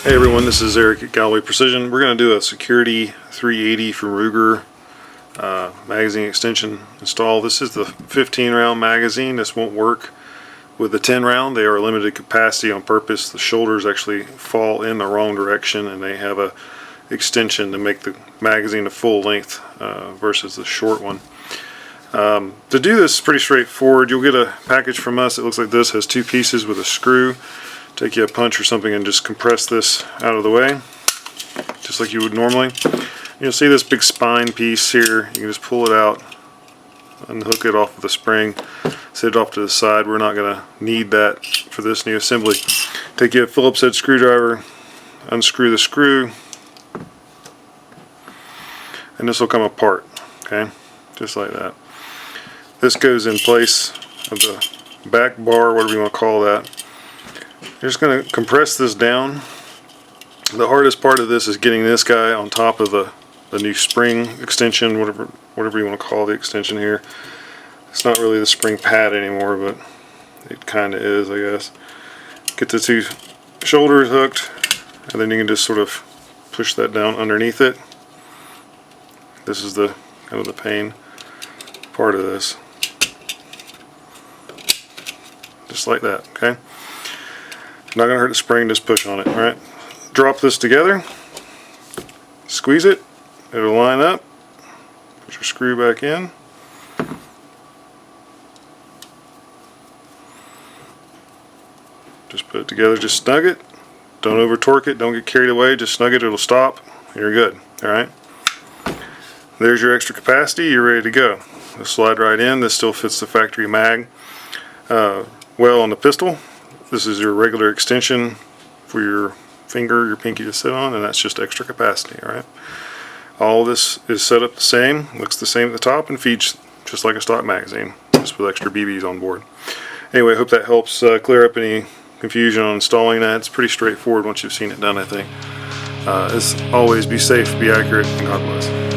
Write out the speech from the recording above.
Hey everyone, this is Eric at Galloway Precision. We're going to do a Security 380 from Ruger magazine extension install. This is the 15 round magazine. This won't work with the 10 round. They are limited capacity on purpose. The shoulders actually fall in the wrong direction, and they have a extension to make the magazine a full length versus the short one. To do this is pretty straightforward. You'll get a package from us. It looks like this, has two pieces with a screw. Take you a punch or something and just compress this out of the way, just like you would normally. You'll see this big spine piece here. You can just pull it out, unhook it off of the spring, set it off to the side. We're not going to need that for this new assembly. Take you a Phillips head screwdriver, unscrew the screw, and this will come apart, okay? Just like that. This goes in place of the back bar, whatever you want to call that. You're just going to compress this down. The hardest part of this is getting this guy on top of the new spring extension, whatever you want to call the extension here. It's not really the spring pad anymore, but it kind of is, I guess. Get the two shoulders hooked, and then you can just sort of push that down underneath it. This is the kind of the pain part of this. Just like that, okay? Not going to hurt the spring, just push on it. Alright, drop this together, squeeze it, it'll line up, put your screw back in, just put it together, just snug it, don't over torque it, don't get carried away, just snug it, it'll stop, you're good. Alright, there's your extra capacity, you're ready to go. It'll slide right in. This still fits the factory mag well on the pistol. This is your regular extension for your finger, your pinky to sit on, and that's just extra capacity. Alright, all this is set up the same, looks the same at the top, and feeds just like a stock magazine, just with extra BBs on board. Anyway, I hope that helps clear up any confusion on installing that. It's pretty straightforward once you've seen it done, I think. As always, be safe, be accurate, and God bless.